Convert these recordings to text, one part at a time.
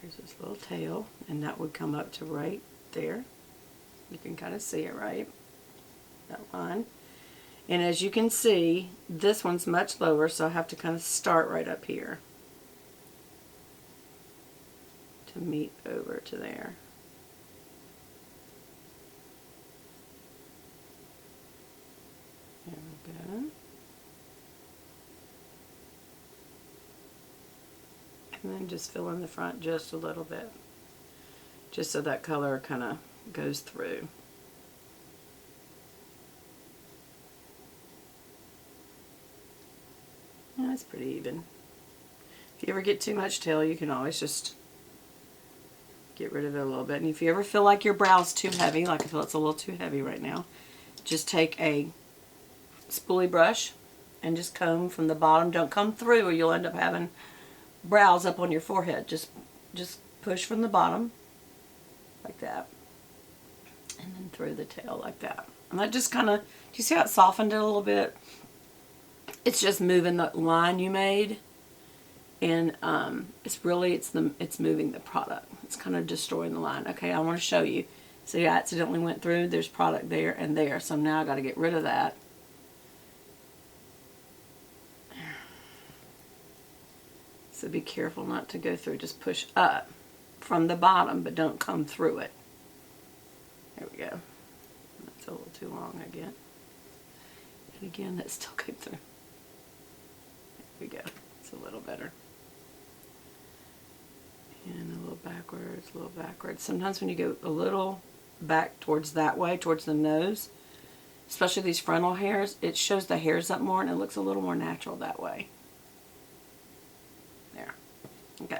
There's this little tail, and that would come up to right there. You can kind of see it, right? That line. And as you can see, this one's much lower, so I have to kind of start right up here to meet over to there. There we go. And then just fill in the front just a little bit, just so that color kind of goes through. Yeah, it's pretty even. If you ever get too much tail, you can always just get rid of it a little bit. And if you ever feel like your brow's too heavy, like I feel it's a little too heavy right now, just take a spoolie brush and just comb from the bottom. Don't comb through or you'll end up having brows up on your forehead. Just push from the bottom like that, and then through the tail like that. And that just kind of, do you see how it softened it a little bit? It's just moving the line you made, and it's moving the product. It's kind of destroying the line. Okay, I want to show you. See, I accidentally went through. There's product there and there, so now I got to get rid of that. So be careful not to go through. Just push up from the bottom, but don't come through it. There we go. That's a little too long again. And again, that still came through. There we go. It's a little better. And a little backwards, a little backwards. Sometimes when you go a little back towards that way, towards the nose, especially these frontal hairs, it shows the hairs up more and it looks a little more natural that way. There. Okay.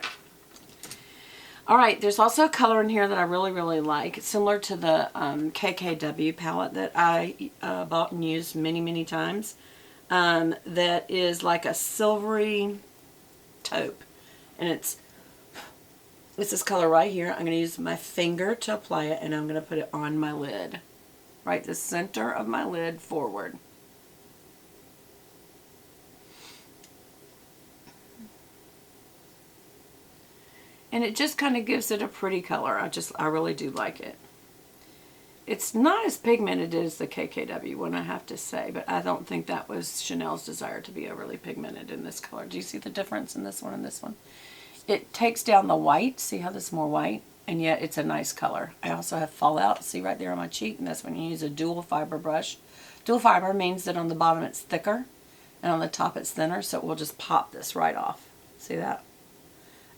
Alright, there's also a color in here that I really, really like. It's similar to the KKW palette that I bought and used many, many times. That is like a silvery taupe. And it's this color right here. I'm going to use my finger to apply it, and I'm going to put it on my lid. Right, the center of my lid forward. And it just kind of gives it a pretty color. I really do like it. It's not as pigmented as the KKW one, I have to say, but I don't think that was Chanel's desire to be overly pigmented in this color. Do you see the difference in this one and this one? It takes down the white. See how this is more white? And yet it's a nice color. I also have fallout. See right there on my cheek? And that's when you use a dual fiber brush. Dual fiber means that on the bottom it's thicker and on the top it's thinner, so it will just pop this right off. See that?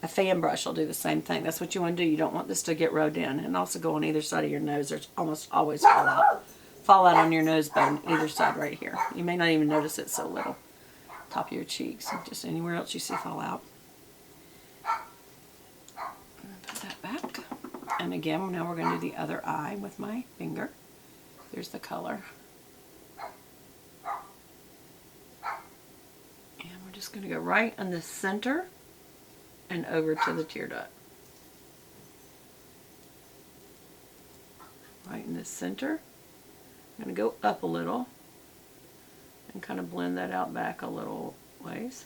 A fan brush will do the same thing. That's what you want to do. You don't want this to get rode in. And also go on either side of your nose. There's almost always fallout. Fallout on your nose bone, either side right here. You may not even notice it so little. Top of your cheeks. Just anywhere else you see fallout. Put that back. And again, now we're going to do the other eye with my finger. There's the color. And we're just going to go right in the center and over to the tear duct. Right in the center. I'm going to go up a little and kind of blend that out back a little ways.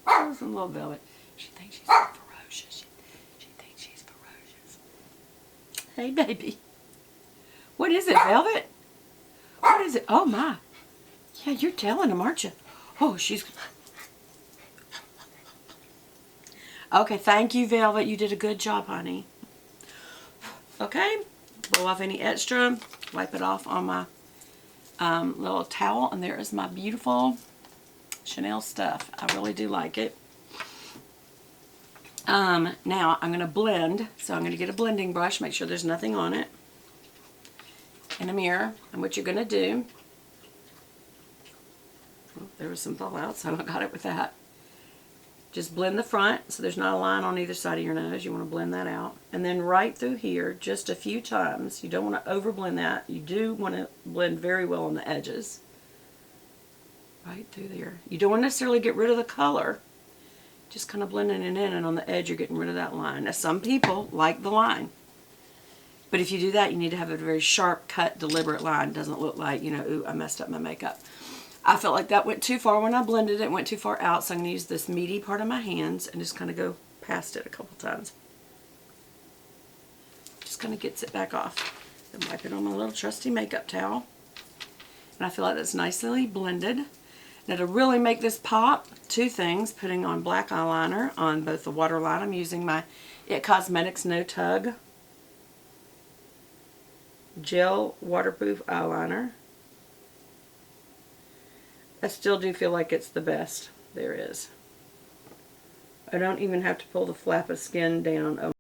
There's a little velvet. She thinks she's ferocious. She thinks she's ferocious. Hey, baby. What is it, Velvet? What is it? Oh, my. Yeah, you're telling them, aren't you? Oh, she's... Okay, thank you, Velvet. You did a good job, honey. Okay, blow off any extra. Wipe it off on my little towel. And there is my beautiful Chanel stuff. I really do like it. Now, I'm going to blend. So I'm going to get a blending brush. Make sure there's nothing on it. And a mirror. And what you're going to do... Oh, there was some fallout, so I got it with that. Just blend the front so there's not a line on either side of your nose. You want to blend that out. And then right through here, just a few times. You don't want to over blend that. You do want to blend very well on the edges. Right through there. You don't want to necessarily get rid of the color. Just kind of blending it in, and on the edge you're getting rid of that line. Now some people like the line. But if you do that, you need to have a very sharp cut, deliberate line. It doesn't look like, you know, ooh, I messed up my makeup. I felt like that went too far when I blended it. It went too far out, so I'm going to use this meaty part of my hands and just kind of go past it a couple times. Just kind of gets it back off. Then wipe it on my little trusty makeup towel. And I feel like that's nicely blended. Now to really make this pop, two things. Putting on black eyeliner on both the waterline. I'm using my IT Cosmetics No Tug Gel Waterproof Eyeliner. I still do feel like it's the best there is. I don't even have to pull the flap of skin down